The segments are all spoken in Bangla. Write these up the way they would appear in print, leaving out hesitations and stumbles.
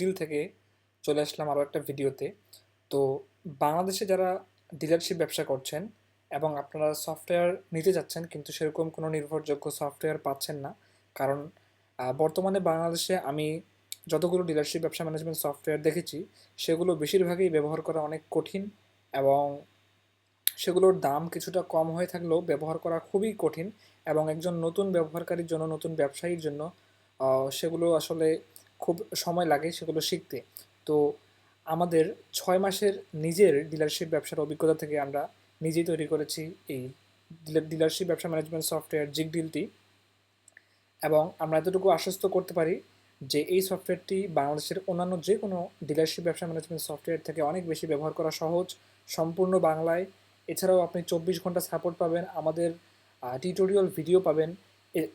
ডিল থেকে চলে আসলাম আরও একটা ভিডিওতে। তো বাংলাদেশে যারা ডিলারশিপ ব্যবসা করছেন এবং আপনারা সফটওয়্যার নিতে যাচ্ছেন কিন্তু সেরকম কোনো নির্ভরযোগ্য সফটওয়্যার পাচ্ছেন না। কারণ বর্তমানে বাংলাদেশে আমি যতগুলো ডিলারশিপ ব্যবসা ম্যানেজমেন্ট সফটওয়্যার দেখেছি সেগুলো বেশিরভাগই ব্যবহার করা অনেক কঠিন এবং সেগুলোর দাম কিছুটা কম হয়ে থাকলেও ব্যবহার করা খুবই কঠিন এবং একজন নতুন ব্যবহারকারীর জন্য, নতুন ব্যবসায়ীর জন্য সেগুলো আসলে খুব সময় লাগে সেগুলো শিখতে। তো আমাদের 6 মাসের নিজের ডিলারশিপ ব্যবসার অভিজ্ঞতা থেকে আমরা নিজেই তৈরি করেছি এই ডিলারশিপ ব্যবসা ম্যানেজমেন্ট সফটওয়্যার জিগ ডিলটি। এবং আমরা এতটুকু আশ্বস্ত করতে পারি যে এই সফটওয়্যারটি বাংলাদেশের অন্যান্য যে কোনো ডিলারশিপ ব্যবসা ম্যানেজমেন্ট সফটওয়্যার থেকে অনেক বেশি ব্যবহার করা সহজ, সম্পূর্ণ বাংলায়। এছাড়াও আপনি 24 ঘন্টা সাপোর্ট পাবেন, আমাদের টিউটোরিয়াল ভিডিও পাবেন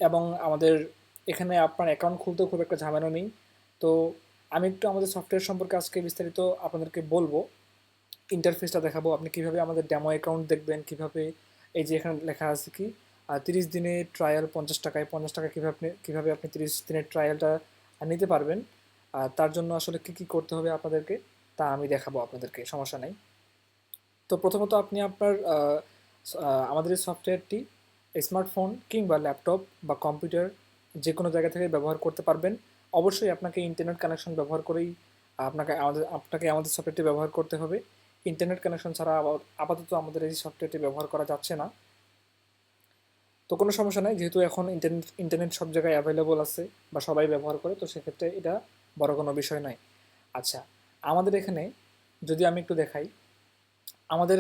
এবং আমাদের এখানে আপনার অ্যাকাউন্ট খুলতেও খুব একটা ঝামেলা নেই। তো আমি একটু আমাদের সফটওয়্যার সম্পর্কে আজকে বিস্তারিত আপনাদেরকে বলবো, ইন্টারফেসটা দেখাবো, আপনি কিভাবে আমাদের ডেমো অ্যাকাউন্ট দেখবেন, কিভাবে এই যে এখানে লেখা আছে কি 30 দিনে ট্রায়াল 50 টাকায়, 50 টাকা কীভাবে আপনি 30 দিনের ট্রায়ালটা নিতে পারবেন। তার জন্য আসলে কি কি করতে হবে আপনাদেরকে তা আমি দেখাবো আপনাদেরকে, সমস্যা নেই। তো প্রথমত আপনি আপনার আমাদের এই সফটওয়্যারটি স্মার্টফোন কিংবা ল্যাপটপ বা কম্পিউটার যে কোনো জায়গা থেকে ব্যবহার করতে পারবেন। অবশ্যই আপনাকে ইন্টারনেট কানেকশন ব্যবহার করেই আপনাকে আমাদের সফটওয়্যারটি ব্যবহার করতে হবে। ইন্টারনেট কানেকশন ছাড়া আপাতত আমাদের এই সফটওয়্যারটি ব্যবহার করা যাচ্ছে না। তো কোনো সমস্যা নাই, যেহেতু এখন ইন্টারনেট সব জায়গায় অ্যাভেলেবল আছে বা সবাই ব্যবহার করে, তো সেক্ষেত্রে এটা বড় কোনো বিষয় নয়। আচ্ছা, আমাদের এখানে যদি আমি একটু দেখাই, আমাদের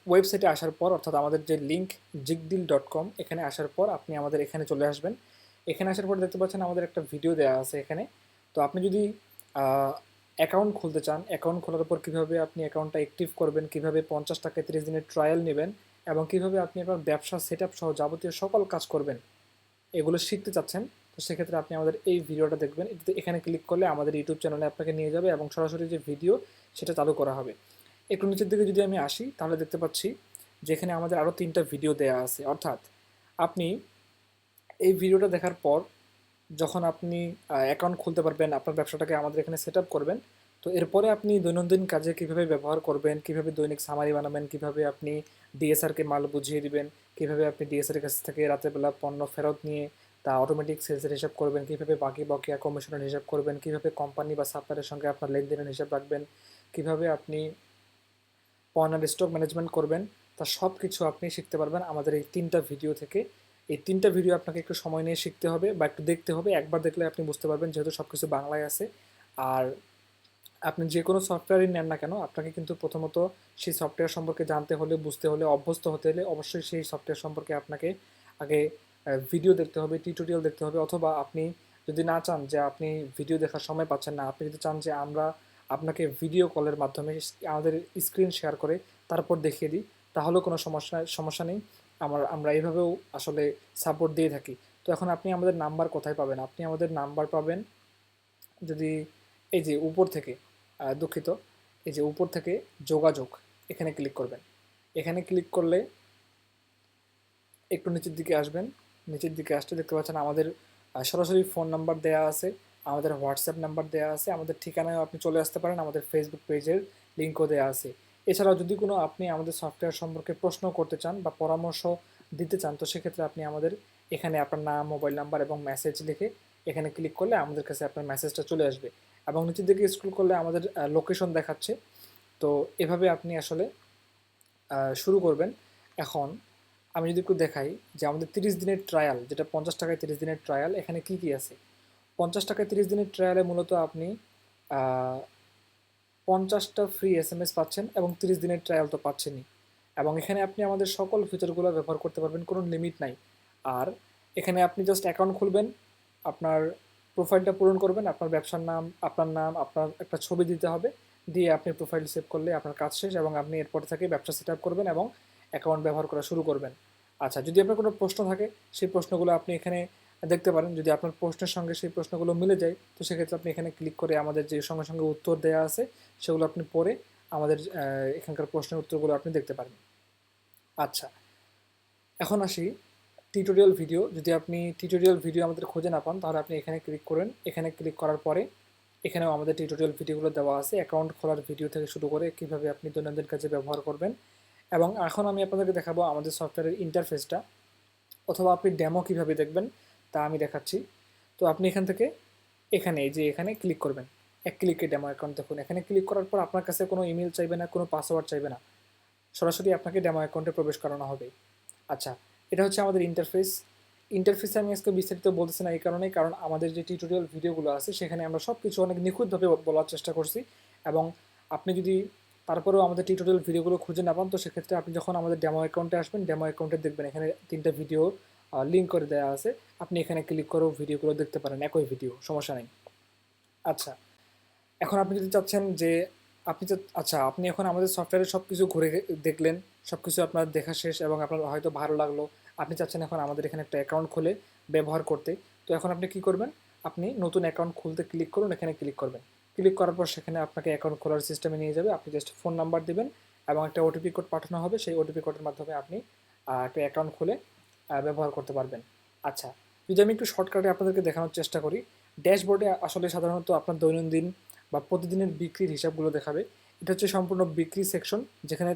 ওয়েবসাইটে আসার পর, অর্থাৎ আমাদের যে লিঙ্ক jigdeal.com, এখানে আসার পর আপনি আমাদের এখানে চলে আসবেন। এখানে আসার পর দেখতে পাচ্ছেন আমাদের একটা ভিডিও দেওয়া আছে এখানে। তো আপনি যদি অ্যাকাউন্ট খুলতে চান, অ্যাকাউন্ট খোলার পর কীভাবে আপনি অ্যাকাউন্টটা অ্যাক্টিভ করবেন, কীভাবে 50 টাকায় 30 দিনের ট্রায়াল নেবেন এবং কীভাবে আপনি আপনার ব্যবসা সেট আপ সহ যাবতীয় সকল কাজ করবেন, এগুলো শিখতে চাচ্ছেন, তো সেক্ষেত্রে আপনি আমাদের এই ভিডিওটা দেখবেন। এখানে ক্লিক করলে আমাদের ইউটিউব চ্যানেলে আপনাকে নিয়ে যাবে এবং সরাসরি যে ভিডিও সেটা চালু করা হবে। একটু নিচের দিকে যদি আমি আসি তাহলে দেখতে পাচ্ছি যে এখানে আমাদের আরও 3টা ভিডিও দেওয়া আছে। অর্থাৎ আপনি এই ভিডিওটা দেখার পর যখন আপনি অ্যাকাউন্ট খুলতে পারবেন, আপনার ব্যবসাটাকে আমাদের এখানে সেট আপ করবেন, তো এরপরে আপনি দৈনন্দিন কাজে কীভাবে ব্যবহার করবেন, কীভাবে দৈনিক সামারি বানাবেন, কীভাবে আপনি ডিএসআরকে মাল বুঝিয়ে দিবেন, কীভাবে আপনি ডিএসআরের কাছ থেকে রাতের বেলা পণ্য ফেরত নিয়ে তা অটোমেটিক সেলসের হিসাব করবেন, কীভাবে বাকি বকেয়া কমিশনের হিসাব করবেন, কীভাবে কোম্পানি বা সাপ্লায়ারের সঙ্গে আপনার লেনদেনের হিসাব রাখবেন, কীভাবে আপনি পণ্যের স্টক ম্যানেজমেন্ট করবেন, তা সব কিছু আপনি শিখতে পারবেন আমাদের এই 3টা ভিডিও থেকে। এই 3টা ভিডিও আপনাকে একটু সময় নিয়ে শিখতে হবে বা একটু দেখতে হবে, একবার দেখলে আপনি বুঝতে পারবেন যেহেতু সব কিছু বাংলায় আছে। আর আপনি যে কোনো সফটওয়্যারই নেন না কেন, আপনাকে কিন্তু প্রথমত সেই সফটওয়্যার সম্পর্কে জানতে হলে, বুঝতে হলে, অভ্যস্ত হতে হলে অবশ্যই সেই সফটওয়্যার সম্পর্কে আপনাকে আগে ভিডিও দেখতে হবে, টিউটোরিয়াল দেখতে হবে। অথবা আপনি যদি না চান যে আপনি ভিডিও দেখার সময় পাচ্ছেন না, আপনি যদি চান যে আমরা আপনাকে ভিডিও কলের মাধ্যমে আমাদের স্ক্রিন শেয়ার করে তারপর দেখিয়ে দিই, তাহলেও কোনো সমস্যা নেই। আমরা এইভাবেও আসলে সাপোর্ট দিয়ে থাকি। তো এখন আপনি আমাদের নাম্বার কোথায় পাবেন? আপনি আমাদের নাম্বার পাবেন যদি এই যে উপর থেকে, দুঃখিত, এই যে উপর থেকে যোগাযোগ, এখানে ক্লিক করবেন। এখানে ক্লিক করলে একটু নিচের দিকে আসবেন। নিচের দিকে আসতে দেখতে পাচ্ছেন আমাদের সরাসরি ফোন নাম্বার দেওয়া আছে, আমাদের হোয়াটসঅ্যাপ নাম্বার দেওয়া আছে, আমাদের ঠিকানায় আপনি চলে আসতে পারেন, আমাদের ফেসবুক পেজের লিঙ্কও দেওয়া আছে। এছাড়াও যদি কোনো আপনি আমাদের সফটওয়্যার সম্পর্কে প্রশ্ন করতে চান বা পরামর্শ দিতে চান, তো সেক্ষেত্রে আপনি আমাদের এখানে আপনার নাম, মোবাইল নাম্বার এবং মেসেজ লিখে এখানে ক্লিক করলে আমাদের কাছে আপনার মেসেজটা চলে আসবে এবং নিচের দিকে স্ক্রল করলে আমাদের লোকেশন দেখাচ্ছে। তো এভাবে আপনি আসলে শুরু করবেন। এখন আমি যদি একটু দেখাই যে আমাদের 30 দিনের ট্রায়াল, যেটা 50 টাকায় 30 দিনের ট্রায়াল, এখানে কি কি আছে। 50 টাকায় 30 দিনের ট্রায়ালে মূলত আপনি 50টা ফ্রি SMS পাচ্ছেন এবং 30 দিনের ট্রায়াল তো পাচ্ছেনই। এবং এখানে আপনি আমাদের সকল ফিচারগুলো ব্যবহার করতে পারবেন, কোনো লিমিট নাই। আর এখানে আপনি জাস্ট অ্যাকাউন্ট খুলবেন, আপনার প্রোফাইলটা পূরণ করবেন, আপনার ব্যবসার নাম, আপনার নাম, আপনার একটা ছবি দিতে হবে, দিয়ে আপনি প্রোফাইল সেভ করলে আপনার কাজ শেষ এবং আপনি এরপর থেকে ব্যবসা সেট আপ করবেন এবং অ্যাকাউন্ট ব্যবহার করা শুরু করবেন। আচ্ছা, যদি আপনার কোনো প্রশ্ন থাকে সেই প্রশ্নগুলো আপনি এখানে দেখতে পারেন। যদি আপনার প্রশ্নের সঙ্গে সেই প্রশ্নগুলো মিলে যায়, তো সেক্ষেত্রে আপনি এখানে ক্লিক করে আমাদের যে সঙ্গে সঙ্গে উত্তর দেওয়া আছে সেগুলো আপনি পড়ে আমাদের এখানকার প্রশ্নের উত্তরগুলো আপনি দেখতে পারেন। আচ্ছা, এখন আসি টিউটোরিয়াল ভিডিও। যদি আপনি টিউটোরিয়াল ভিডিও আমাদের খুঁজে না পান, তাহলে আপনি এখানে ক্লিক করেন। এখানে ক্লিক করার পরে এখানেও আমাদের টিউটোরিয়াল ভিডিওগুলো দেওয়া আছে, অ্যাকাউন্ট খোলার ভিডিও থেকে শুরু করে কীভাবে আপনি দৈনন্দিন কাজে ব্যবহার করবেন। এবং এখন আমি আপনাদেরকে দেখাবো আমাদের সফটওয়্যারের ইন্টারফেসটা, অথবা আপনি ডেমো কীভাবে দেখবেন তা আমি দেখাচ্ছি। তো আপনি এখান থেকে এখানে এই যে এখানে ক্লিক করবেন, এক ক্লিকে ডেমো অ্যাকাউন্ট দেখুন। এখানে ক্লিক করার পর আপনার কাছে কোনো ইমেল চাইবে না, কোনো পাসওয়ার্ড চাইবে না, সরাসরি আপনাকে ডেমো অ্যাকাউন্টে প্রবেশ করানো হবে। আচ্ছা, এটা হচ্ছে আমাদের ইন্টারফেস। ইন্টারফেসে আমি আজকে বিস্তারিত বলতেছি না এই কারণেই, কারণ আমাদের যে টিউটোরিয়াল ভিডিওগুলো আছে সেখানে আমরা সব কিছু অনেক নিখুঁতভাবে বলার চেষ্টা করছি। এবং আপনি যদি তারপরেও আমাদের টিউটোরিয়াল ভিডিওগুলো খুঁজে না পান, তো সেক্ষেত্রে আপনি যখন আমাদের ডেমো অ্যাকাউন্টে আসবেন, ডেমো অ্যাকাউন্টে দেখবেন এখানে 3টা ভিডিও লিঙ্ক করে দেওয়া আছে, আপনি এখানে ক্লিক করেও ভিডিওগুলো দেখতে পারেন, একই ভিডিও, সমস্যা নেই। আচ্ছা, এখন আপনি যদি চাচ্ছেন যে আচ্ছা, আপনি এখন আমাদের সফটওয়্যারে সব কিছু ঘুরে দেখলেন, সব কিছু আপনার দেখা শেষ এবং আপনার হয়তো ভালো লাগলো, আপনি চাচ্ছেন এখন আমাদের এখানে একটা অ্যাকাউন্ট খুলে ব্যবহার করতে। তো এখন আপনি কি করবেন, আপনি নতুন অ্যাকাউন্ট খুলতে ক্লিক করুন, এখানে ক্লিক করবেন। ক্লিক করার পর সেখানে আপনাকে অ্যাকাউন্ট খোলার সিস্টেমে নিয়ে যাবে। আপনি জাস্ট ফোন নাম্বার দিবেন এবং একটা ওটিপি কোড পাঠানো হবে, সেই ওটিপি কোডের মাধ্যমে আপনি একটা অ্যাকাউন্ট খুলে ব্যবহার করতে পারবেন। আচ্ছা, যদি আমি একটু শর্টকাটে আপনাদেরকে দেখানোর চেষ্টা করি, ড্যাশবোর্ডে আসলে সাধারণত আপনার দৈনন্দিন বা প্রতিদিনের বিক্রির হিসাবগুলো দেখাবে। এটা হচ্ছে সম্পূর্ণ বিক্রি সেকশন, যেখানে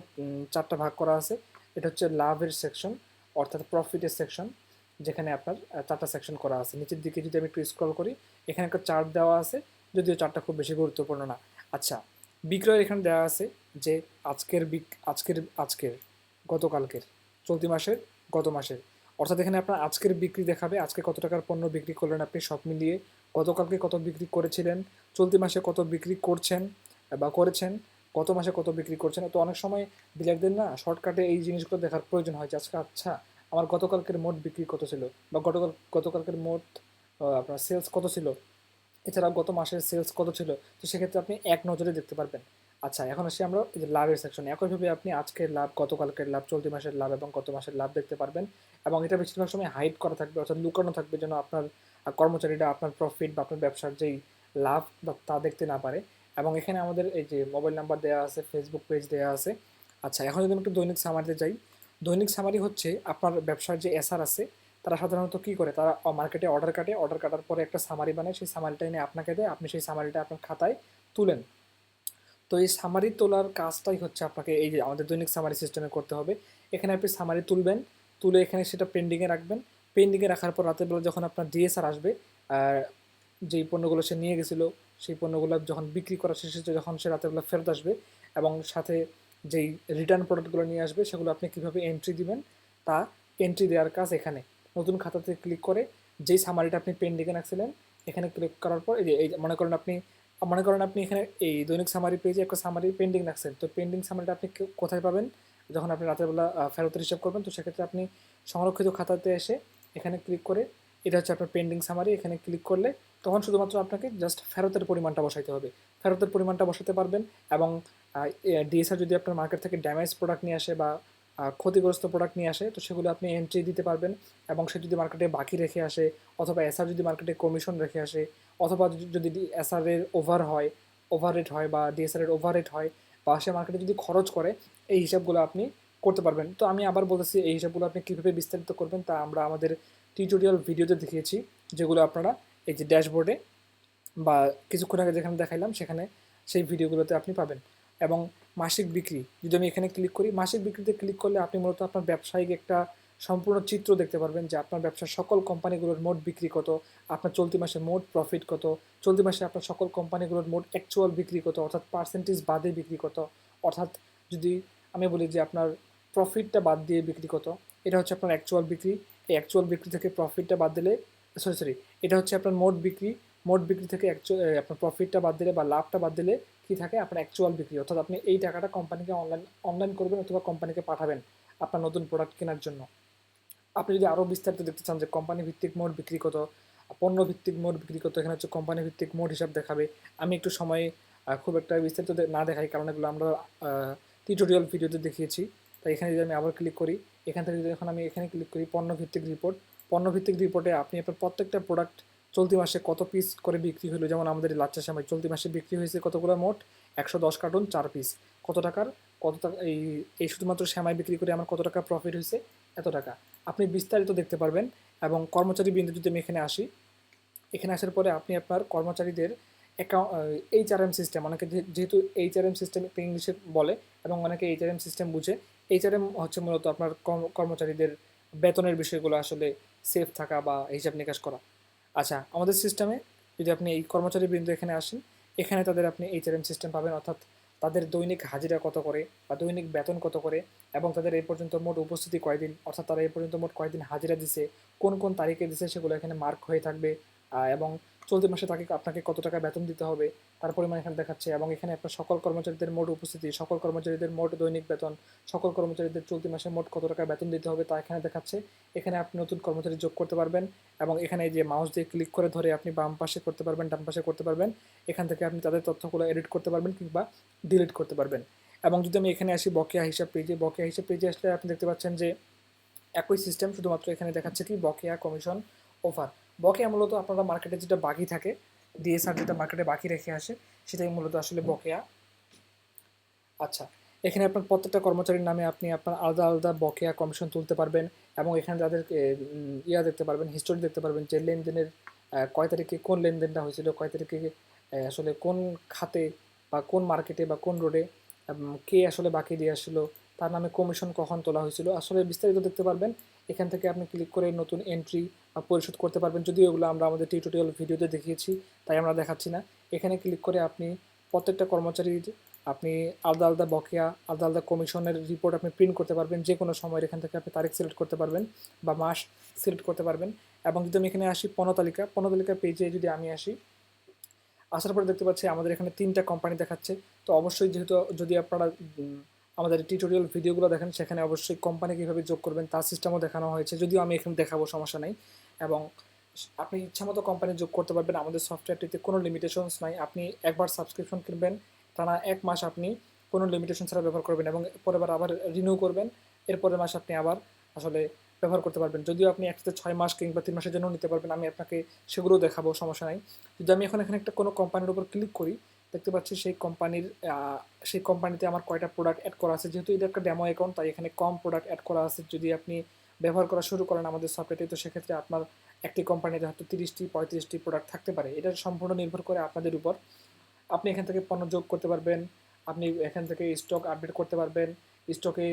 4টা ভাগ করা আছে। এটা হচ্ছে লাভের সেকশন, অর্থাৎ প্রফিটের সেকশন, যেখানে আপনার 4টা সেকশন করা আছে। নিচের দিকে যদি আমি একটু স্ক্রল করি, এখানে একটা চার্ট দেওয়া আছে, যদিও চার্টটা খুব বেশি গুরুত্বপূর্ণ না। আচ্ছা, বিক্রয়ের এখানে দেওয়া আছে যে আজকের গতকালকের, চলতি মাসের, গত মাসের, অর্থাৎ এখানে আপনার আজকের বিক্রি দেখাবে, আজকে কত টাকার পণ্য বিক্রি করলেন আপনি সব মিলিয়ে, গতকালকে কত বিক্রি করেছিলেন, চলতি মাসে কত বিক্রি করছেন বা করেছেন, গত মাসে কত বিক্রি করছেন। তো অনেক সময় ডিলারদের না শর্টকাটে এই জিনিসগুলো দেখার প্রয়োজন হয় যে আজকে আচ্ছা আমার গতকালকের মোট বিক্রি কত ছিল, বা গতকালকের মোট আপনার সেলস কত ছিল, এছাড়াও গত মাসের সেলস কত ছিল। তো সেক্ষেত্রে আপনি এক নজরে দেখতে পারবেন। আচ্ছা, এখন আসি আমরা এই যে লাভের সেকশনে। একইভাবে আপনি আজকের লাভ, গতকালকের লাভ, চলতি মাসের লাভ এবং গত মাসের লাভ দেখতে পারবেন। এবং এটা বেশিরভাগ সময় হাইড করা থাকবে, অর্থাৎ লুকানো থাকবে, যেন আপনার কর্মচারীরা আপনার প্রফিট বা আপনার ব্যবসার যেই লাভ বা তা দেখতে না পারে। এবং এখানে আমাদের এই যে মোবাইল নাম্বার দেওয়া আছে, ফেসবুক পেজ দেওয়া আছে। আচ্ছা, এখন যদি আমি একটু দৈনিক সামারিতে যাই, দৈনিক সামারি হচ্ছে আপনার ব্যবসার যে এসআর আছে, তারা সাধারণত কী করে, তারা মার্কেটে অর্ডার কাটার পরে একটা সামারি বানায়, সেই সামারিটা এনে আপনাকে দেয়, আপনি সেই সামারিটা আপনার খাতায় তুলেন। তো এই সামারি তোলার কাজটাই হচ্ছে আপনাকে এই যে আমাদের দৈনিক সামারি সিস্টেমে করতে হবে। এখানে আপনি সামারি তুলবেন, তুলে এখানে সেটা পেন্ডিংয়ে রাখবেন। পেন্ডিংয়ে রাখার পর রাতের বেলা যখন আপনার ডিএসআর আসবে, যেই পণ্যগুলো সে নিয়ে গেছিলো, সেই পণ্যগুলো যখন বিক্রি করা শেষ হচ্ছে, যখন সে রাতের বেলা ফেরত আসবে এবং সাথে যেই রিটার্ন প্রোডাক্টগুলো নিয়ে আসবে, সেগুলো আপনি কীভাবে এন্ট্রি দিবেন তা এন্ট্রি দেওয়ার কাজ এখানে। নতুন খাতাতে ক্লিক করে যেই সামারিটা আপনি পেন্ডিংয়ে রাখছিলেন, এখানে ক্লিক করার পর এই যে মনে করেন আপনি এখানে এই দৈনিক সামারি পেজে একটা সামারি পেন্ডিং রাখছেন। তো পেন্ডিং সামারিটা আপনি কোথায় পাবেন, যখন আপনি রাতের বেলা ফেরতের হিসাব করবেন। তো সেক্ষেত্রে আপনি সংরক্ষিত খাতাতে এসে এখানে ক্লিক করে, এটা হচ্ছে আপনার পেন্ডিং সামারি, এখানে ক্লিক করলে তখন শুধুমাত্র আপনাকে জাস্ট ফেরতের পরিমাণটা বসাইতে হবে, ফেরতের পরিমাণটা বসাতে পারবেন। এবং ডিএসআর যদি আপনার মার্কেট থেকে ড্যামেজ প্রোডাক্ট নিয়ে আসে বা ক্ষতিগ্রস্ত প্রোডাক্ট নিয়ে আসে, তো সেগুলো আপনি এন্ট্রি দিতে পারবেন। এবং সে যদি মার্কেটে বাকি রেখে আসে, অথবা এসআর যদি মার্কেটে কমিশন রেখে আসে, অথবা যদি এসআর এর ওভার রেট হয় বা ডিএসআর এর ওভার রেট হয়, বা সে মার্কেটে যদি খরচ করে, এই হিসাবগুলো আপনি করতে পারবেন। তো আমি আবার বলতেছি, এই হিসাবগুলো আপনি কীভাবে বিস্তারিত করবেন তা আমরা আমাদের টিউটোরিয়াল ভিডিওতে দেখিয়েছি, যেগুলো আপনারা এই যে ড্যাশবোর্ডে বা কিছুক্ষণ আগে যেখানে দেখাইলাম সেখানে, সেই ভিডিওগুলোতে আপনি পাবেন। এবং মাসিক বিক্রি যদি আমি এখানে ক্লিক করি, মাসিক বিক্রিতে ক্লিক করলে আপনি মূলত আপনার ব্যবসায়িক একটা সম্পূর্ণ চিত্র দেখতে পারবেন, যে আপনার ব্যবসার সকল কোম্পানিগুলোর মোট বিক্রি কত, আপনার চলতি মাসে মোট প্রফিট কত, চলতি মাসে আপনার সকল কোম্পানিগুলোর মোট অ্যাকচুয়াল বিক্রি কত, অর্থাৎ পার্সেন্টেজ বাদে বিক্রি কত, অর্থাৎ যদি আমি বলি যে আপনার প্রফিটটা বাদ দিয়ে বিক্রি কত, এটা হচ্ছে আপনার অ্যাকচুয়াল বিক্রি। এই অ্যাকচুয়াল বিক্রি থেকে প্রফিটটা বাদ দিলে, সরি, এটা হচ্ছে আপনার মোট বিক্রি, মোট বিক্রি থেকে আপনার প্রফিটটা বাদ দিলে বা লাভটা বাদ দিলে কী থাকে, আপনার অ্যাকচুয়াল বিক্রি। অর্থাৎ আপনি এই টাকাটা কোম্পানিকে অনলাইন করবেন অথবা কোম্পানিকে পাঠাবেন আপনার নতুন প্রোডাক্ট কেনার জন্য। আপনি যদি আরও বিস্তারিত দেখতে চান যে কোম্পানি ভিত্তিক মোট বিক্রি কত, পণ্য ভিত্তিক মোট বিক্রি কত, এখানে হচ্ছে কোম্পানি ভিত্তিক মোট হিসাব দেখাবে। আমি একটু সময় খুব একটা বিস্তারিত না দেখাই, কারণ এগুলো আমরা টিউটোরিয়াল ভিডিওতে দেখিয়েছি। তাই এখানে যদি আমি আবার ক্লিক করি, এখান থেকে যদি এখন আমি এখানে ক্লিক করি পণ্য ভিত্তিক রিপোর্ট, পণ্য ভিত্তিক রিপোর্টে আপনি আপনার প্রত্যেকটা প্রোডাক্ট চলতি মাসে কত পিস করে বিক্রি হলো, যেমন আমাদের লাচ্চা সেমাই চলতি মাসে বিক্রি হয়েছে কতগুলো, মোট 110 কার্টুন 4 পিস, কত টাকার, কত টাকা, এই শুধুমাত্র সেমাই বিক্রি করে আমার কত টাকা প্রফিট হয়েছে, এত টাকা আপনি বিস্তারিত দেখতে পারবেন। এবং কর্মচারী বিন্দু যদি আমি এখানে আসি, এখানে আসার পরে আপনি আপনার কর্মচারীদের এইচআরএম সিস্টেম, অনেকে যেহেতু এইচআরএম সিস্টেম একটা ইংলিশে বলে এবং অনেকে এইচআরএম সিস্টেম বুঝে। এইচআরএম হচ্ছে মূলত আপনার কর্মচারীদের বেতনের বিষয়গুলো আসলে সেফ থাকা বা হিসাব নিকাশ করা। আচ্ছা, আমাদের সিস্টেমে যদি আপনি এই কর্মচারীবৃন্দ এখানে আসেন, এখানে তাদের আপনি এইচআরএম সিস্টেম পাবেন, অর্থাৎ তাদের দৈনিক হাজিরা কত করে বা দৈনিক বেতন কত করে, এবং তাদের এই পর্যন্ত মোট উপস্থিতি কয়দিন, অর্থাৎ তারা এই পর্যন্ত মোট কয়দিন হাজিরা দিছে, কোন কোন তারিখে দিছে সেগুলো এখানে মার্ক হয়ে থাকবে। এবং চলতি মাসে তাকে আপনাকে কত টাকা বেতন দিতে হবে তার পরিমাণ এখানে দেখাচ্ছে, এবং এখানে আপনার সকল কর্মচারীদের মোট উপস্থিতি, সকল কর্মচারীদের মোট দৈনিক বেতন, সকল কর্মচারীদের চলতি মাসে মোট কত টাকা বেতন দিতে হবে তা এখানে দেখাচ্ছে। এখানে আপনি নতুন কর্মচারী যোগ করতে পারবেন, এবং এখানে যে মাউস দিয়ে ক্লিক করে ধরে আপনি বাম পাশে করতে পারবেন, ডান পাশে করতে পারবেন। এখান থেকে আপনি তাদের তথ্যগুলো এডিট করতে পারবেন কিংবা ডিলিট করতে পারবেন। এবং যদি আমি এখানে আসি বকেয়া হিসাব পেজে, বকেয়া হিসাব পেজে আসলে আপনি দেখতে পাচ্ছেন যে একই সিস্টেম, শুধুমাত্র এখানে দেখাচ্ছে কি বকেয়া, কমিশন, অফার। বকেয়া মূলত আপনারা মার্কেটে যেটা বাকি থাকে, ডিএসআর যেটা মার্কেটে বাকি রেখে আসে, সেটাই মূলত আসলে বকেয়া। আচ্ছা, এখানে আপনার প্রত্যেকটা কর্মচারীর নামে আপনি আপনার আলাদা আলাদা বকেয়া কমিশন তুলতে পারবেন, এবং এখানে তাদের দেখতে পারবেন, হিস্টোরি দেখতে পারবেন যে লেনদেনের কয় তারিখে কোন লেনদেনটা হয়েছিল, কয় তারিখে আসলে কোন খাতে বা কোন মার্কেটে বা কোন রোডে কে আসলে বাকি দিয়ে আসলো, তার নামে কমিশন কখন তোলা হয়েছিল, আসলে বিস্তারিত দেখতে পারবেন। এখান থেকে আপনি ক্লিক করে নতুন এন্ট্রি বা পরিশোধ করতে পারবেন, যদিও এগুলো আমরা আমাদের টিউটোরিয়াল ভিডিওতে দেখিয়েছি, তাই আমরা দেখাচ্ছি না। এখানে ক্লিক করে আপনি প্রত্যেকটা কর্মচারীর আপনি আলাদা আলাদা বকেয়া, আলাদা আলাদা কমিশনের রিপোর্ট আপনি প্রিন্ট করতে পারবেন যে কোনো সময়। এখান থেকে আপনি তারিখ সিলেক্ট করতে পারবেন বা মাস সিলেক্ট করতে পারবেন। এবং যদি আমি এখানে আসি পণ্য তালিকা পেজে যদি আমি আসি, আসার পরে দেখতে পাচ্ছি আমাদের এখানে 3টা কোম্পানি দেখাচ্ছে। তো অবশ্যই যেহেতু যদি আপনারা আমাদের টিউটোরিয়াল ভিডিওগুলো দেখেন, সেখানে অবশ্যই কোম্পানি কীভাবে যোগ করবেন তার সিস্টেমও দেখানো হয়েছে, যদিও আমি এখানে দেখাবো, সমস্যা নেই। এবং আপনি ইচ্ছামতো কোম্পানি যোগ করতে পারবেন, আমাদের সফটওয়্যারটিতে কোনো লিমিটেশনস নাই। আপনি একবার সাবস্ক্রিপশন কিনবেন, টানা 1 মাস আপনি কোনো লিমিটেশন ছাড়া ব্যবহার করবেন, এবং পরের বার আবার রিনিউ করবেন, এরপরের মাস আপনি আবার আসলে ব্যবহার করতে পারবেন। যদিও আপনি একসাথে 6 মাস কিংবা 3 মাসের জন্য নিতে পারবেন, আমি আপনাকে সেগুলোও দেখাবো, সমস্যা নাই। যদি আমি এখন এখানে একটা কোনো কোম্পানির উপর ক্লিক করি, দেখতে পাচ্ছি সেই কোম্পানিতে আমার কয়টা প্রোডাক্ট অ্যাড করা আছে। যেহেতু এটা একটা ডেমো অ্যাকাউন্ট, তাই এখানে কম প্রোডাক্ট অ্যাড করা আছে। যদি আপনি ব্যবহার করা শুরু করেন আমাদের সফটওয়্যারটি, তো সেক্ষেত্রে আপনার একটি কোম্পানিতে হয়তো 30-35টি প্রোডাক্ট থাকতে পারে। এটা সম্পূর্ণ নির্ভর করে আপনাদের উপর। আপনি এখান থেকে পণ্য যোগ করতে পারবেন, আপনি এখান থেকে স্টক আপডেট করতে পারবেন, স্টকে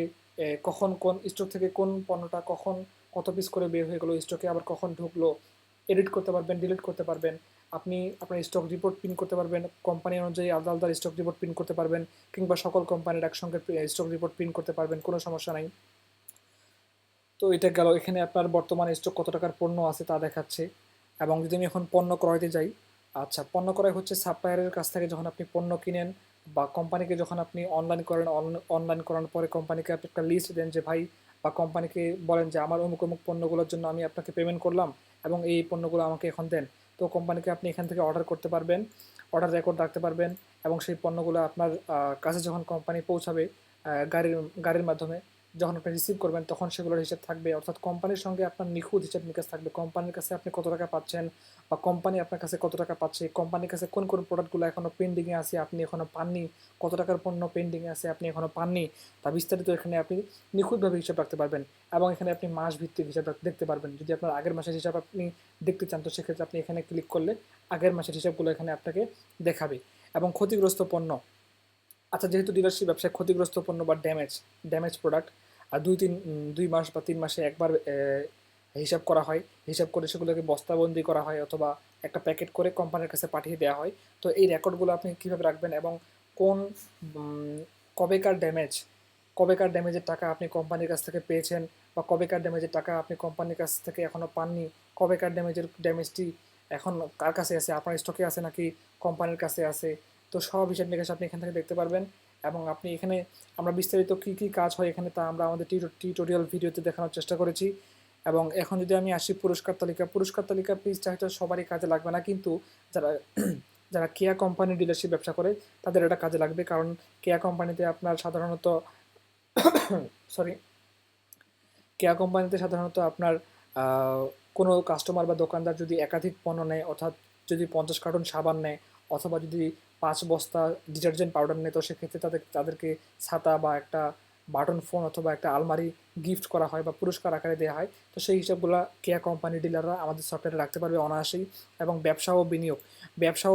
কখন কোন স্টক থেকে কোন পণ্যটা কখন কত পিস করে বের হয়ে গেলো, স্টকে আবার কখন ঢুকলো, এডিট করতে পারবেন, ডিলিট করতে পারবেন। আপনি আপনার স্টক রিপোর্ট প্রিন্ট করতে পারবেন, কোম্পানি অনুযায়ী আলাদা আলাদা স্টক রিপোর্ট প্রিন্ট করতে পারবেন, কিংবা সকল কোম্পানির একসঙ্গে স্টক রিপোর্ট প্রিন্ট করতে পারবেন, কোনো সমস্যা নাই। তো এটা গেল, এখানে আপনার বর্তমানে স্টক কত টাকার পণ্য আছে তা দেখাচ্ছে। এবং যদি আমি এখন পণ্য ক্রয়তে যাই, আচ্ছা, পণ্য ক্রয় হচ্ছে সাপ্লায়ারের কাছ থেকে যখন আপনি পণ্য কিনেন বা কোম্পানিকে যখন আপনি অনলাইন করেন, অনলাইন করানোর পরে কোম্পানিকে আপনি একটা লিস্ট দেন যে ভাই, বা কোম্পানিকে বলেন যে আমার অমুক অমুক পণ্যগুলোর জন্য আমি আপনাকে পেমেন্ট করলাম এবং এই পণ্যগুলো আমাকে এখন দেন। তো কোম্পানিকে আপনি এখান থেকে অর্ডার করতে পারবেন, অর্ডার রেকর্ড রাখতে পারবেন, এবং সেই পণ্যগুলো আপনার কাছে যখন কোম্পানি পৌঁছাবে গাড়ির গাড়ির মাধ্যমে, যখন আপনি রিসিভ করবেন তখন সেগুলোর হিসাব থাকবে, অর্থাৎ কোম্পানির সঙ্গে আপনার নিখুঁত হিসাব নিকাশ থাকবে। কোম্পানির কাছে আপনি কত টাকা পাচ্ছেন বা কোম্পানি আপনার কাছে কত টাকা পাচ্ছে, কোম্পানির কাছে কোন কোন প্রোডাক্টগুলো এখনও পেন্ডিংয়ে আছে আপনি এখনও পাননি, কত টাকার পণ্য পেন্ডিংয়ে আছে আপনি এখনও পাননি, তা বিস্তারিত এখানে আপনি নিখুঁতভাবে হিসাব রাখতে পারবেন। এবং এখানে আপনি মাস ভিত্তিক হিসাব দেখতে পারবেন। যদি আপনার আগের মাসের হিসাব আপনি দেখতে চান, তো সেক্ষেত্রে আপনি এখানে ক্লিক করলে আগের মাসের হিসাবগুলো এখানে আপনাকে দেখাবে। এবং ক্ষতিগ্রস্ত পণ্য, আচ্ছা, যেহেতু ডিলারশিপ ব্যবসায় ক্ষতিগ্রস্ত পণ্য বা ড্যামেজ প্রোডাক্ট আর 2 মাস বা 3 মাসে একবার হিসাব করা হয়, হিসাব করে সেগুলোকে বস্তাবন্দি করা হয় অথবা একটা প্যাকেট করে কোম্পানির কাছে পাঠিয়ে দেওয়া হয়। তো এই রেকর্ডগুলো আপনি কীভাবে রাখবেন, এবং কোন উম, কবেকার ড্যামেজ, কবেকার ড্যামেজের টাকা আপনি কোম্পানির কাছ থেকে পেয়েছেন, বা কবেকার ড্যামেজের টাকা আপনি কোম্পানির কাছ থেকে এখনও পাননি, কবেকার ড্যামেজটি এখন কার কাছে আছে, আপনার স্টকে আছে নাকি কোম্পানির কাছে আছে। তো সব হিসাব নিকাশ আপনি এখান থেকে দেখতে পারবেন। এবং আপনি এখানে আমরা বিস্তারিত কী কী কাজ হয় এখানে তা আমরা আমাদের টিউটোরিয়াল ভিডিওতে দেখানোর চেষ্টা করেছি। এবং এখন যদি আমি আসি পুরস্কার তালিকা পেজটা হয়তো সবারই কাজে লাগবে না, কিন্তু যারা যারা কেয়া কোম্পানি ডিলারশিপ ব্যবসা করে তাদের এটা কাজে লাগবে। কারণ কেয়া কোম্পানিতে আপনার সাধারণত সরি আপনার কোনো কাস্টমার বা দোকানদার যদি একাধিক পণ্য নেয়, অর্থাৎ যদি 50 কার্টন সাবান নেয় অথবা যদি 5 বস্তা ডিটারজেন্ট পাউডার নেয়, তো সেক্ষেত্রে তাদেরকে ছাতা বা একটা বাটন ফোন অথবা একটা আলমারি গিফট করা হয় বা পুরস্কার আকারে দেওয়া হয়। তো সেই হিসাবগুলো কেয়া কোম্পানি ডিলাররা আমাদের সফটওয়্যারে রাখতে পারবে অনায়াসেই। এবং ব্যবসা ও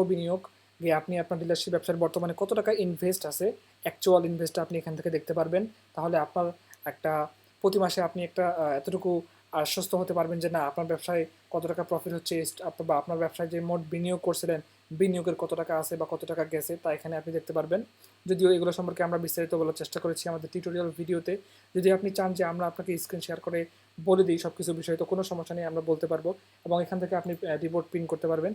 বিনিয়োগ, গিয়ে আপনি আপনার ডিলারশিপ ব্যবসার বর্তমানে কত টাকা ইনভেস্ট আছে, অ্যাকচুয়াল ইনভেস্টটা আপনি এখান থেকে দেখতে পারবেন। তাহলে আপনার একটা প্রতি মাসে আপনি একটা এতটুকু আশ্বস্ত হতে পারবেন যে না, আপনার ব্যবসায় কত টাকা প্রফিট হচ্ছে, বা আপনার ব্যবসায় যে মোট বিনিয়োগ করছিলেন, বিনিয়োগের কত টাকা আছে বা কত টাকা গেছে তা এখানে আপনি দেখতে পারবেন। যদিও এগুলো সম্পর্কে আমরা বিস্তারিত বলার চেষ্টা করেছি আমাদের টিউটোরিয়াল ভিডিওতে। যদি আপনি চান যে আমরা আপনাকে স্ক্রিন শেয়ার করে বলে দিই সব কিছু বিষয়, তো কোনো সমস্যা নেই, আমরা বলতে পারবো। এবং এখান থেকে আপনি রিপোর্ট প্রিন্ট করতে পারবেন।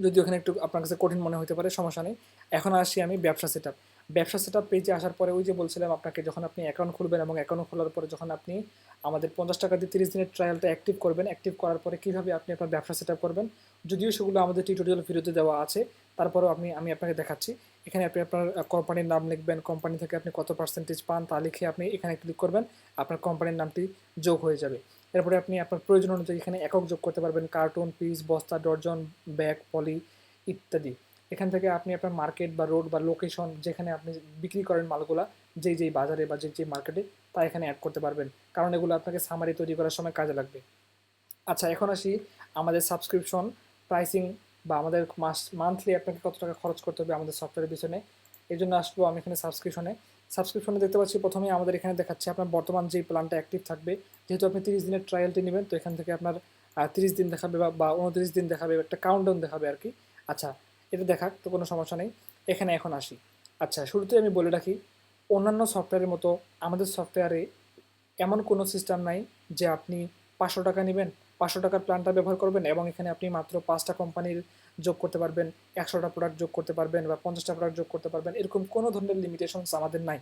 যদি ওখানে একটু আপনার কাছে কঠিন মনে হতে পারে, সমস্যা নেই। এখন আসি আমি ব্যবসা সেট আপ। ব্যবসা সেট আপ পেজে আসার পরে ওই যে বলছিলাম আপনাকে, যখন আপনি অ্যাকাউন্ট খুলবেন এবং অ্যাকাউন্ট খোলার পরে যখন আপনি আমাদের 50 টাকা দিয়ে 30 দিনের ট্রায়ালটা অ্যাক্টিভ করবেন, অ্যাক্টিভ করার পরে কীভাবে আপনি আপনার ব্যবসা সেট আপ করবেন, যদিও সেগুলো আমাদের টিউটোরিয়াল ভিডিওতে দেওয়া আছে, তারপরেও আমি আপনাকে দেখাচ্ছি। এখানে আপনি আপনার কোম্পানির নাম লিখবেন, কোম্পানি থেকে আপনি কত পার্সেন্টেজ পান তা লিখে আপনি এখানে ক্লিক করবেন, আপনার কোম্পানির নামটি যোগ হয়ে যাবে। এরপরে আপনি আপনার প্রয়োজন অনুযায়ী এখানে একক যোগ করতে পারবেন, কার্টুন, পিস, বস্তা, ডর্জন, ব্যাগ, পলি ইত্যাদি। এখান থেকে আপনি আপনার মার্কেট বা রোড বা লোকেশন যেখানে আপনি বিক্রি করেন মালগুলা, যেই বাজারে বা যেই মার্কেটে, তা এখানে অ্যাড করতে পারবেন, কারণ এগুলো আপনাকে সামারি তৈরি করার সময় কাজে লাগবে। আচ্ছা, এখন আসি আমাদের সাবস্ক্রিপশন প্রাইসিং, বা আমাদের মান্থলি আপনাকে কত টাকা খরচ করতে হবে আমাদের সফটওয়্যারের পিছনে। এই জন্য আসবো আমি এখানে সাবস্ক্রিপশনে দেখতে পাচ্ছি প্রথমেই আমাদের এখানে দেখাচ্ছে আপনার বর্তমান যেই প্ল্যানটা অ্যাক্টিভ থাকবে। যেহেতু আপনি 30 দিনের ট্রায়ালটি নেবেন, তো এখান থেকে আপনার 30 দিন দেখাবে বা 29 দিন দেখাবে, একটা কাউন্টডাউন দেখাবে আর কি। আচ্ছা, এটা দেখাক, তো কোনো সমস্যা নেই। এখানে এখন আসি। আচ্ছা, শুরুতেই আমি বলে রাখি, অন্যান্য সফটওয়্যারের মতো আমাদের সফটওয়্যারে এমন কোনো সিস্টেম নাই যে আপনি 500 টাকা নেবেন, 500 টাকার প্ল্যানটা ব্যবহার করবেন এবং এখানে আপনি মাত্র 5টা কোম্পানির যোগ করতে পারবেন, 100টা প্রোডাক্ট যোগ করতে পারবেন বা 50টা প্রোডাক্ট যোগ করতে পারবেন, এরকম কোনো ধরনের লিমিটেশনস আমাদের নাই।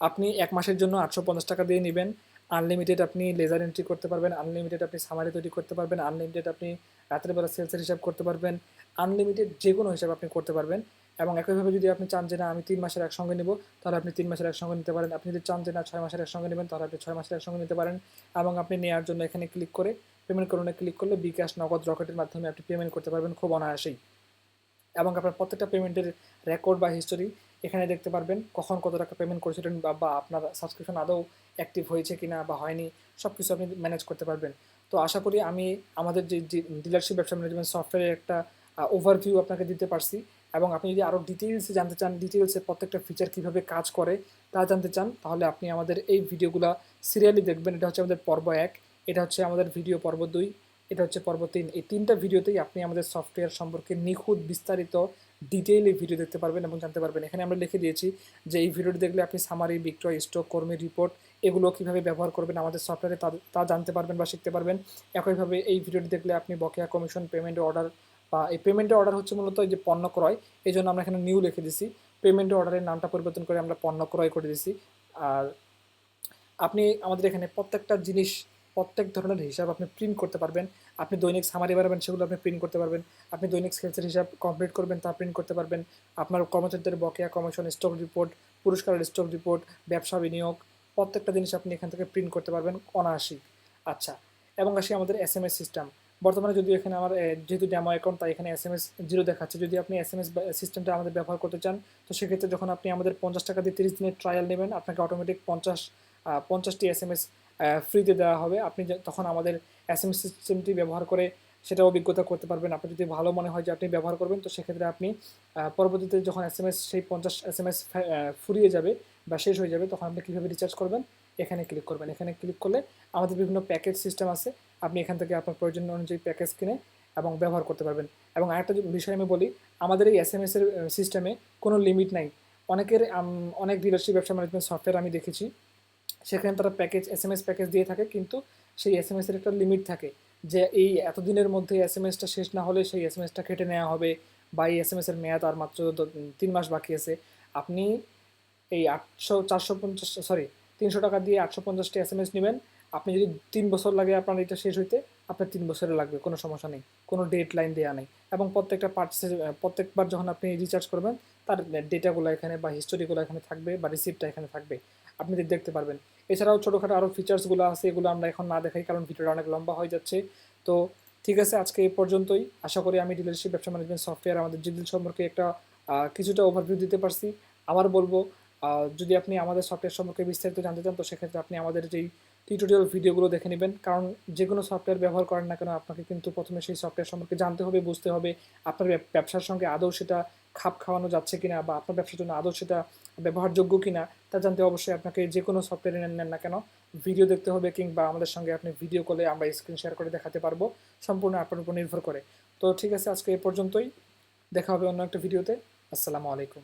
আপনি 1 মাসের জন্য 850 টাকা দিয়ে নেবেন, আনলিমিটেড আপনি লেজার এন্ট্রি করতে পারবেন, আনলিমিটেড আপনি সামারি তৈরি করতে পারবেন, আনলিমিটেড আপনি রাতের বেলা সেলসের হিসাব করতে পারবেন, আনলিমিটেড যে কোনো হিসাব আপনি করতে পারবেন। এবং একইভাবে যদি আপনি চান যে না আমি 3 মাসের একসঙ্গে নেব, তাহলে আপনি 3 মাসের একসঙ্গে নিতে পারেন। আপনি যদি চান যে না 6 মাসের একসঙ্গে নেবেন, তাহলে আপনি 6 মাসের একসঙ্গে নিতে পারেন। এবং আপনি নেওয়ার জন্য এখানে ক্লিক করে পেমেন্ট করুনে ক্লিক করলে বিকাশ, নগদ, রকেটের মাধ্যমে আপনি পেমেন্ট করতে পারবেন খুব অনায়াসেই। এবং আপনার প্রত্যেকটা পেমেন্টের রেকর্ড বা হিস্টোরি এখানে দেখতে পারবেন, কখন কত টাকা পেমেন্ট করেছিলেন বা আপনার সাবস্ক্রিপশন আদৌ অ্যাক্টিভ হয়েছে কিনা বা হয়নি, সব কিছু আপনি ম্যানেজ করতে পারবেন। তো আশা করি আমি আমাদের যে ডিলারশিপ ব্যবসা ম্যানেজমেন্ট সফটওয়্যারের একটা ওভারভিউ আপনাকে দিতে পারছি। এবং আপনি যদি আরও ডিটেলসে জানতে চান, ডিটেলসে প্রত্যেকটা ফিচার কীভাবে কাজ করে তা জানতে চান, তাহলে আপনি আমাদের এই ভিডিওগুলো সিরিয়ালি দেখবেন। এটা হচ্ছে আমাদের পর্ব 1, এটা হচ্ছে আমাদের ভিডিও পর্ব 2, এটা হচ্ছে পর্ব 3। এই 3টা ভিডিওতেই আপনি আমাদের সফটওয়্যার সম্পর্কে নিখুঁত বিস্তারিত ডিটেইলে ভিডিও দেখতে পারবেন এবং জানতে পারবেন। এখানে আমরা লিখে দিয়েছি যে এই ভিডিওটি দেখলে আপনি সামারি, বিক্রয়, স্টক, কর্মীর রিপোর্ট এগুলো কীভাবে ব্যবহার করবেন আমাদের সফটওয়্যারে তা জানতে পারবেন বা শিখতে পারবেন। একইভাবে এই ভিডিওটি দেখলে আপনি বকেয়া, কমিশন, পেমেন্ট অর্ডার, বা এই পেমেন্টের অর্ডার হচ্ছে মূলত এই যে পণ্য ক্রয়, এই জন্য আমরা এখানে নিউ লিখে দিছি, পেমেন্টের অর্ডারের নামটা পরিবর্তন করে আমরা পণ্য ক্রয় করে দিছি। আর আপনি আমাদের এখানে প্রত্যেকটা জিনিস, প্রত্যেক ধরনের হিসাব আপনি প্রিন্ট করতে পারবেন। আপনি দৈনিক সামারি বানাবেন, সেগুলো আপনি প্রিন্ট করতে পারবেন। আপনি দৈনিক সেলসের হিসাব কমপ্লিট করবেন, তা প্রিন্ট করতে পারবেন। আপনার কর্মচারীদের বকেয়া, কমিশন, স্টক রিপোর্ট, পুরস্কারের স্টক রিপোর্ট, ব্যবসা বিনিয়োগ, প্রত্যেকটা জিনিস আপনি এখান থেকে প্রিন্ট করতে পারবেন অনায়াসই। আচ্ছা, এবং আসি আমাদের SMS সিস্টেম। বর্তমানে যদিও এখানে আমার যেহেতু ডেমো অ্যাকাউন্ট, তাই এখানে SMS 0 দেখাচ্ছে। যদি আপনি SMS সিস্টেমটা আমাদের ব্যবহার করতে চান, তো সেক্ষেত্রে যখন আপনি আমাদের 50 টাকা দিয়ে 30 দিনের ট্রায়াল নেবেন, আপনাকে অটোমেটিক 50টি SMS ফ্রিতে দেওয়া হবে। আপনি তখন আমাদের SMS সিস্টেমটি ব্যবহার করে সেটা অভিজ্ঞতা করতে পারবেন। আপনার যদি ভালো মনে হয় যে আপনি ব্যবহার করবেন, তো সেক্ষেত্রে আপনি পরবর্তীতে যখন SMS সেই 50 SMS ফুরিয়ে যাবে বা শেষ হয়ে যাবে, তখন আপনি কীভাবে রিচার্জ করবেন, এখানে ক্লিক করবেন। এখানে ক্লিক করলে আমাদের বিভিন্ন প্যাকেজ সিস্টেম আছে, আপনি এখান থেকে আপনার প্রয়োজন অনুযায়ী প্যাকেজ কিনে এবং ব্যবহার করতে পারবেন। এবং আরেকটা বিষয় আমি বলি, আমাদের এই SMS-এর সিস্টেমে কোনো লিমিট নাই। অনেক ডিলারশিপ ব্যবসা ম্যানেজমেন্ট সফটওয়্যার আমি দেখেছি, সেখানে তারা SMS প্যাকেজ দিয়ে থাকে, কিন্তু সেই SMS-এর একটা লিমিট থাকে যে এই এতদিনের মধ্যে SMS-টা শেষ না হলে সেই SMS-টা কেটে নেওয়া হবে, বা এই SMS-এর মেয়াদ আর মাত্র 3 মাস বাকি আছে। আপনি এই 300 টাকা দিয়ে 850টি SMS নেবেন, আপনি যদি 3 বছর লাগে আপনার এটা শেষ হইতে, আপনার 3 বছরে লাগবে, কোনো সমস্যা নেই, কোনো ডেট লাইন দেওয়া নেই। এবং প্রত্যেকবার যখন আপনি রিচার্জ করবেন, তার ডেটাগুলো এখানে বা হিস্টোরিগুলো এখানে থাকবে বা রিসিপ্টটা এখানে থাকবে, আপনি দেখতে পারবেন। এছাড়াও ছোটোখাটো আরও ফিচার্সগুলো আছে, এগুলো আমরা এখন না দেখাই কারণ ভিডিওটা অনেক লম্বা হয়ে যাচ্ছে। তো ঠিক আছে, আজকে এই পর্যন্তই। আশা করি আমি ডিলারশিপ ব্যবসা ম্যানেজমেন্ট সফটওয়্যার আমাদের জিডিল সম্পর্কে একটা কিছুটা ওভারভিউ দিতে পারছি। আবার বলবো, যদি আপনি আমাদের সফটওয়্যার সম্পর্কে বিস্তারিত জানতে চান, তো সেক্ষেত্রে আপনি আমাদের যেই টিউটোরিয়াল ভিডিওগুলো দেখে নেবেন, কারণ যে কোনো সফটওয়্যার ব্যবহার করেন না কেন আপনাকে কিন্তু প্রথমে সেই সফটওয়্যার সম্পর্কে জানতে হবে, বুঝতে হবে আপনার ব্যবসার সঙ্গে আদৌ সেটা খাপ খাওয়ানো যাচ্ছে কিনা বা আপনার ব্যবসার জন্য আদৌ সেটা ব্যবহারযোগ্য কিনা তা জানতে অবশ্যই আপনাকে যে কোনো সফটওয়্যার নেন না কেন ভিডিও দেখতে হবে, কিংবা আমাদের সঙ্গে আপনি ভিডিও কলে আমরা স্ক্রিন শেয়ার করে দেখাতে পারবো, সম্পূর্ণ আপনার উপর নির্ভর করে। তো ঠিক আছে, আজকে এ পর্যন্তই, দেখা হবে অন্য একটা ভিডিওতে। আসসালামু আলাইকুম।